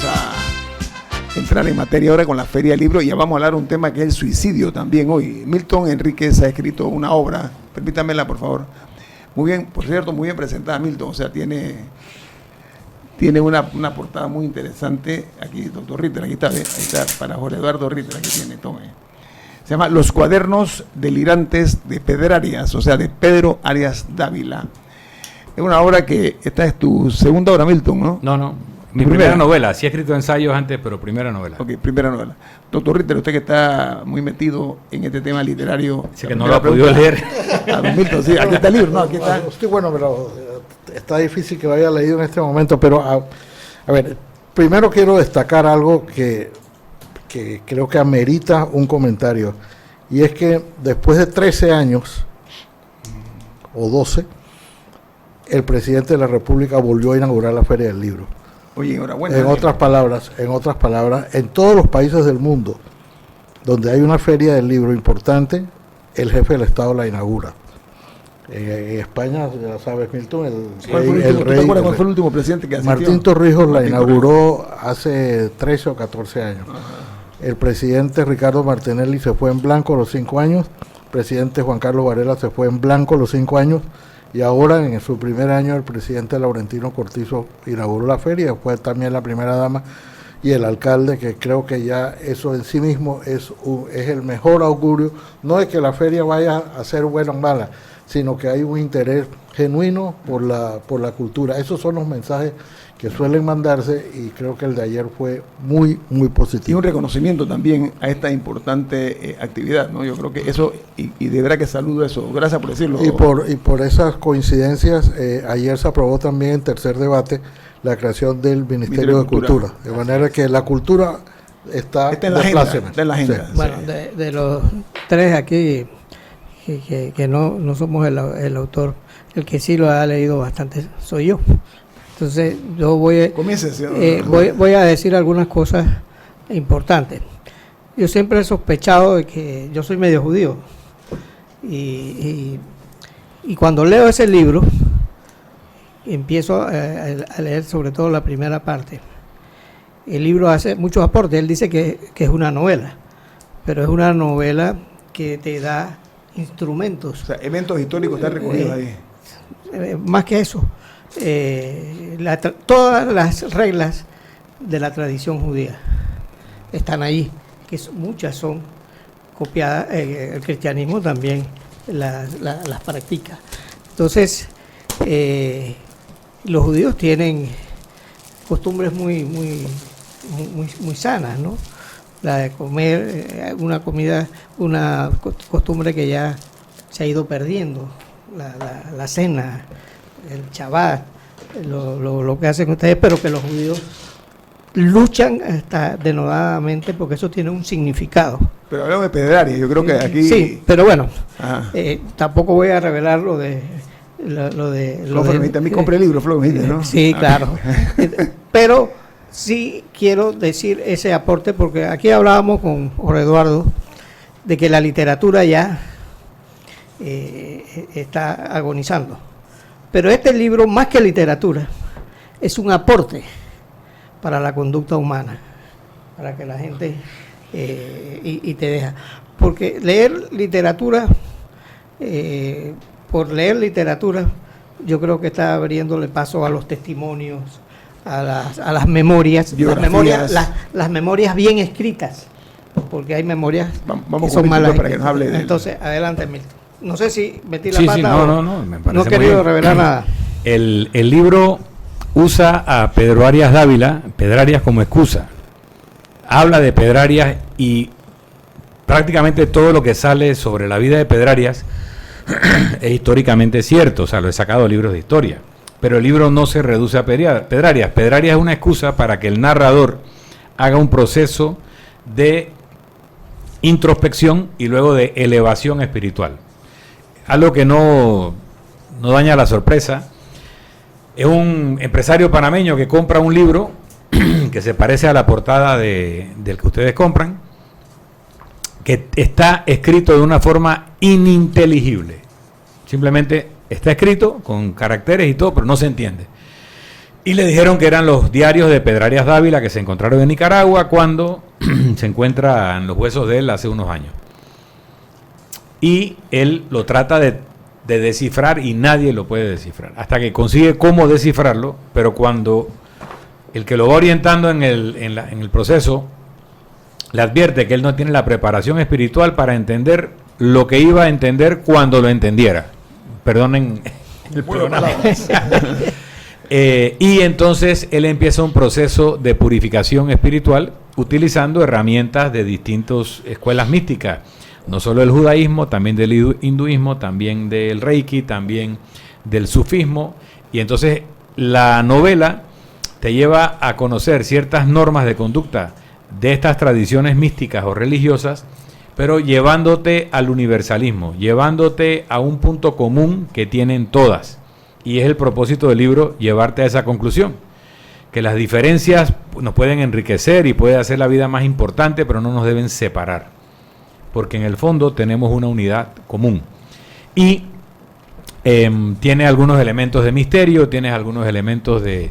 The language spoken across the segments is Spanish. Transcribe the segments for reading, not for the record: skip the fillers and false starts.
vamos a entrar en materia ahora con la Feria del Libro y ya vamos a hablar de un tema que es el suicidio también hoy. Milton Enríquez ha escrito una obra, permítamela por favor, muy bien, por cierto, muy bien presentada Milton, o sea, tiene una portada muy interesante, aquí doctor Ritter, ahí está, para Jorge Eduardo Ritter, aquí tiene, tome. Se llama Los cuadernos delirantes de Pedrarias, o sea, de Pedro Arias Dávila. Es una obra que, esta es tu segunda obra, Milton, ¿no? No, mi primera novela. Sí he escrito ensayos antes, pero primera novela. Ok, primera novela. Doctor Ritter, usted que está muy metido en este tema literario. Sí, que no lo ha podido leer. A don Milton, sí, aquí está el libro, ¿no? Aquí está. Sí, bueno, pero está difícil que lo haya leído en este momento, pero a ver, primero quiero destacar algo que creo que amerita un comentario, y es que después de 13 años, o 12, el presidente de la República volvió a inaugurar la Feria del Libro. Oye, enhorabuena. En otras palabras, en todos los países del mundo donde hay una feria del libro importante, el jefe del Estado la inaugura. En España, ya sabes, Milton, el rey. ¿Cuál fue el último presidente que asistió? Martín Torrijos la inauguró hace 13 o 14 años. Ajá. El presidente Ricardo Martinelli se fue en blanco los 5 años. El presidente Juan Carlos Varela se fue en blanco los 5 años. Y ahora, en su primer año, el presidente Laurentino Cortizo inauguró la feria. Fue también la primera dama y el alcalde, que creo que ya eso en sí mismo es el mejor augurio. No de que la feria vaya a ser buena o mala, sino que hay un interés genuino por la cultura. Esos son los mensajes que suelen mandarse, y creo que el de ayer fue muy, muy positivo. Y un reconocimiento también a esta importante actividad, ¿no? Yo creo que eso, y de verdad que saludo eso, gracias por decirlo. Y por esas coincidencias, ayer se aprobó también en tercer debate la creación del Ministerio de Cultura. De manera que la cultura está en la agenda. Está en la agenda. Sí. Bueno, de los tres aquí, que no somos el autor, el que sí lo ha leído bastante soy yo. Entonces yo voy a decir algunas cosas importantes. Yo siempre he sospechado de que yo soy medio judío, y cuando leo ese libro empiezo a leer sobre todo la primera parte. El libro hace muchos aportes. Él dice que es una novela, pero es una novela que te da instrumentos. O sea, eventos históricos están recogidos ahí. Más que eso. Todas las reglas de la tradición judía están ahí, que muchas son copiadas, el cristianismo también las practica. Entonces, los judíos tienen costumbres muy sanas, ¿no? La de comer una costumbre que ya se ha ido perdiendo, la cena, el Shabbat, lo que hacen ustedes, pero que los judíos luchan hasta denodadamente, porque eso tiene un significado. Pero hablamos de Pedrarias, yo creo que aquí... Sí, pero bueno, tampoco voy a revelar lo de... También compré el libro, Flo, ¿no? Sí, claro. Pero sí quiero decir ese aporte, porque aquí hablábamos con Jorge Eduardo de que la literatura ya está agonizando. Pero este libro, más que literatura, es un aporte para la conducta humana, para que la gente y te deja. Porque leer literatura, por leer literatura, yo creo que está abriéndole paso a los testimonios, a las memorias, las memorias bien escritas, porque hay memorias que son malas. Para que nos hable de Entonces, adelante, Milton. No sé si metí la pata. Sí, no, me parece no he querido revelar nada. El libro usa a Pedro Arias Dávila, Pedrarias, como excusa. Habla de Pedrarias y prácticamente todo lo que sale sobre la vida de Pedrarias es históricamente cierto. O sea, lo he sacado de libros de historia. Pero el libro no se reduce a Pedrarias. Pedrarias es una excusa para que el narrador haga un proceso de introspección y luego de elevación espiritual. Algo que no daña la sorpresa. Es un empresario panameño que compra un libro que se parece a la portada del que ustedes compran, que está escrito de una forma ininteligible. Simplemente está escrito con caracteres y todo, pero no se entiende. Y le dijeron que eran los diarios de Pedro Arias Dávila que se encontraron en Nicaragua cuando se encuentran los huesos de él hace unos años. Y él lo trata de descifrar y nadie lo puede descifrar. Hasta que consigue cómo descifrarlo, pero cuando el que lo va orientando en el proceso le advierte que él no tiene la preparación espiritual para entender lo que iba a entender cuando lo entendiera. Perdonen el programa. Y entonces él empieza un proceso de purificación espiritual utilizando herramientas de distintas escuelas místicas, no solo del judaísmo, también del hinduismo, también del reiki, también del sufismo. Y entonces la novela te lleva a conocer ciertas normas de conducta de estas tradiciones místicas o religiosas, pero llevándote al universalismo, llevándote a un punto común que tienen todas. Y es el propósito del libro, llevarte a esa conclusión, que las diferencias nos pueden enriquecer y puede hacer la vida más importante, pero no nos deben separar, porque en el fondo tenemos una unidad común. Y tiene algunos elementos de misterio, tiene algunos elementos de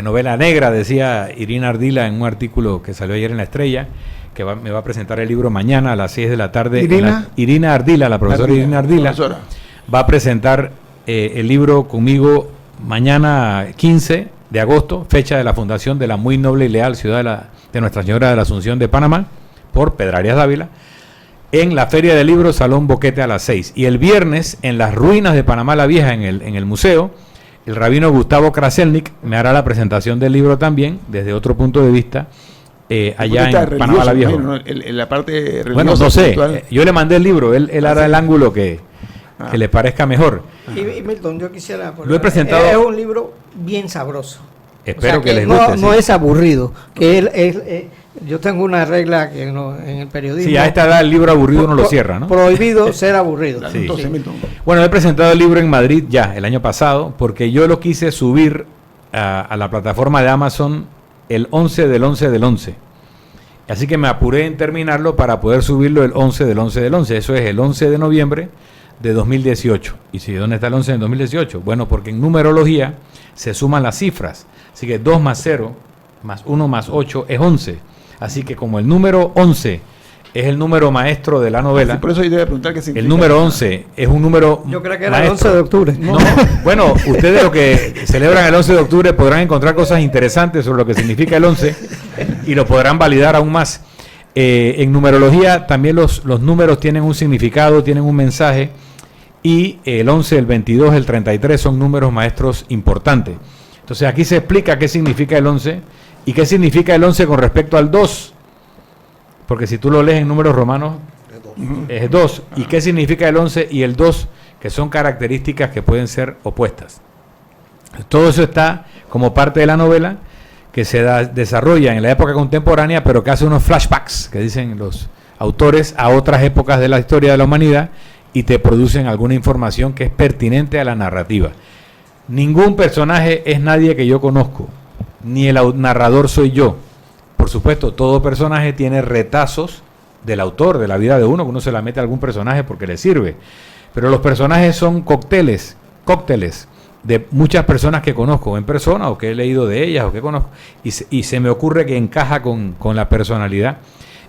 novela negra, decía Irina Ardila en un artículo que salió ayer en La Estrella, que me va a presentar el libro mañana a las 6 de la tarde. Irina Ardila, la profesora Irina Ardila, va a presentar el libro conmigo mañana 15 de agosto, fecha de la fundación de la muy noble y leal ciudad de Nuestra Señora de la Asunción de Panamá, por Pedro Arias Dávila, en la Feria del Libro Salón Boquete a las 6. Y el viernes, en las ruinas de Panamá la Vieja, en el museo, el rabino Gustavo Kraselnik me hará la presentación del libro también, desde otro punto de vista, allá en Panamá la Vieja. En la parte religiosa. Bueno, no sé, yo le mandé el libro, él hará el ángulo que le parezca mejor. Y Milton, yo quisiera... Lo he presentado... Es un libro bien sabroso. Espero que les guste. No es aburrido. Que yo tengo una regla que en el periodismo... Sí, a esta edad el libro aburrido uno lo cierra, ¿no? Prohibido ser aburrido. Sí. Bueno, he presentado el libro en Madrid ya, el año pasado, porque yo lo quise subir a la plataforma de Amazon el 11 del 11 del 11. Así que me apuré en terminarlo para poder subirlo el 11 del 11 del 11. Eso es el 11 de noviembre de 2018. ¿Y si dónde está el 11 de 2018? Bueno, porque en numerología se suman las cifras. Así que 2 más 0 más 1 más 8 es 11. Así que como el número 11 es el número maestro de la novela, por eso yo debe preguntar qué significa. El número 11 es un número Yo creo que era maestro. El 11 de octubre. No, bueno, ustedes lo que celebran el 11 de octubre podrán encontrar cosas interesantes sobre lo que significa el 11 y lo podrán validar aún más. En numerología también los números tienen un significado, tienen un mensaje, y el 11, el 22, el 33 son números maestros importantes. Entonces aquí se explica qué significa el 11 y qué significa el 11 con respecto al 2, porque si tú lo lees en números romanos es 2. ¿Y qué significa el 11 y el 2? Que son características que pueden ser opuestas. Todo eso está como parte de la novela, que se desarrolla en la época contemporánea, pero que hace unos flashbacks, que dicen los autores, a otras épocas de la historia de la humanidad, y te producen alguna información que es pertinente a la narrativa. Ningún personaje es nadie que yo conozco, ni el narrador soy yo. Por supuesto, todo personaje tiene retazos del autor, de la vida de uno, que uno se la mete a algún personaje porque le sirve. Pero los personajes son cócteles de muchas personas que conozco en persona, o que he leído de ellas, o que conozco, y se me ocurre que encaja con la personalidad,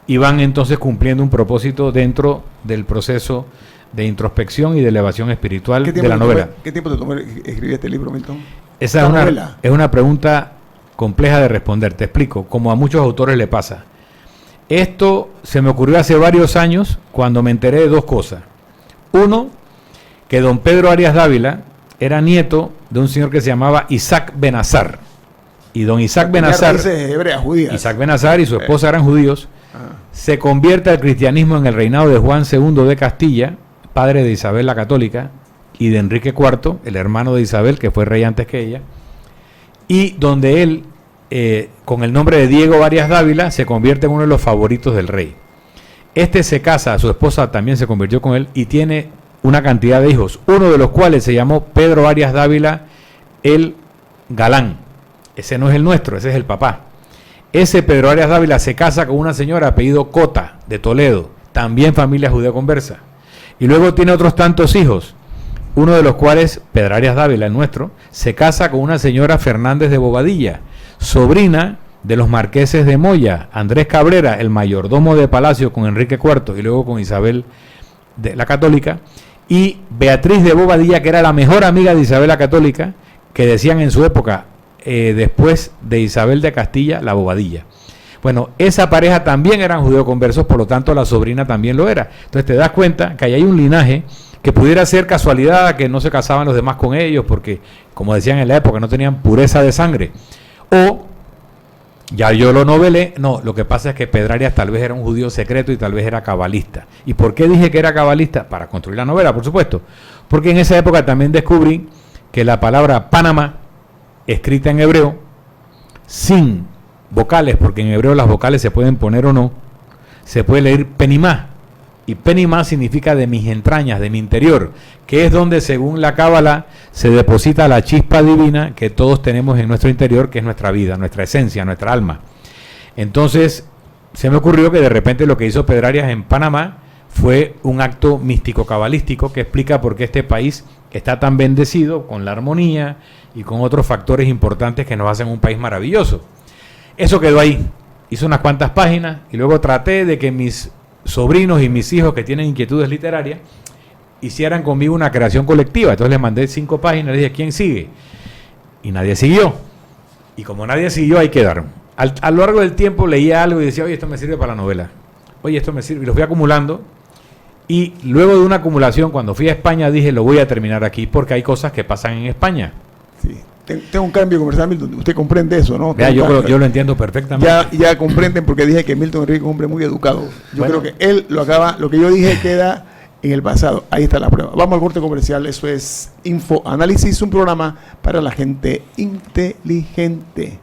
y van entonces cumpliendo un propósito dentro del proceso de introspección y de elevación espiritual de la novela. ¿Qué tiempo te tomó escribir este libro, Milton? Esa es una pregunta compleja de responder, te explico, como a muchos autores le pasa. Esto se me ocurrió hace varios años cuando me enteré de dos cosas. Uno, que don Pedro Arias Dávila era nieto de un señor que se llamaba Isaac Benazar. Y don Isaac Benazar, Isaac Benazar y su esposa eran judíos, se convierte al cristianismo en el reinado de Juan II de Castilla, padre de Isabel la Católica, y de Enrique IV, el hermano de Isabel, que fue rey antes que ella, y donde él, con el nombre de Diego Arias Dávila, se convierte en uno de los favoritos del rey. Este se casa, su esposa también se convirtió con él, y tiene una cantidad de hijos, uno de los cuales se llamó Pedro Arias Dávila el Galán. Ese no es el nuestro, ese es el papá. Ese Pedro Arias Dávila se casa con una señora apellido Cota, de Toledo, también familia judeo conversa. Y luego tiene otros tantos hijos. uno de los cuales, Pedrarias Dávila, el nuestro, se casa con una señora Fernández de Bobadilla, sobrina de los marqueses de Moya, Andrés Cabrera, el mayordomo de Palacio con Enrique IV y luego con Isabel de la Católica, y Beatriz de Bobadilla, que era la mejor amiga de Isabel la Católica, que decían en su época, después de Isabel de Castilla, la Bobadilla. Bueno, esa pareja también eran judeoconversos, por lo tanto la sobrina también lo era. Entonces te das cuenta que ahí hay un linaje que pudiera ser casualidad, que no se casaban los demás con ellos, porque, como decían en la época, no tenían pureza de sangre. O, ya yo lo novelé, no, lo que pasa es que Pedrarias tal vez era un judío secreto y tal vez era cabalista. ¿Y por qué dije que era cabalista? Para construir la novela, por supuesto. Porque en esa época también descubrí que la palabra Panamá, escrita en hebreo, sin vocales, porque en hebreo las vocales se pueden poner o no, se puede leer Penimá. Y Penimá significa de mis entrañas, de mi interior, que es donde, según la Cábala, se deposita la chispa divina que todos tenemos en nuestro interior, que es nuestra vida, nuestra esencia, nuestra alma. Entonces, se me ocurrió que de repente lo que hizo Pedrarias en Panamá fue un acto místico-cabalístico que explica por qué este país está tan bendecido con la armonía y con otros factores importantes que nos hacen un país maravilloso. Eso quedó ahí. Hice unas cuantas páginas y luego traté de que mis sobrinos y mis hijos que tienen inquietudes literarias hicieran conmigo una creación colectiva. Entonces les mandé 5 páginas, les dije, ¿quién sigue? Y nadie siguió. Y como nadie siguió, ahí quedaron. A lo largo del tiempo leía algo y decía, oye, esto me sirve para la novela. Oye, esto me sirve. Y los fui acumulando. Y luego de una acumulación, cuando fui a España, dije, lo voy a terminar aquí porque hay cosas que pasan en España. Sí. Tengo un cambio conversal, Milton. Usted comprende eso, ¿no? Vea, yo lo entiendo perfectamente. Ya comprenden porque dije que Milton Enrique es un hombre muy educado. Yo creo que él lo acaba, lo que yo dije queda en el pasado. Ahí está la prueba. Vamos al corte comercial. Eso es Info Análisis, un programa para la gente inteligente.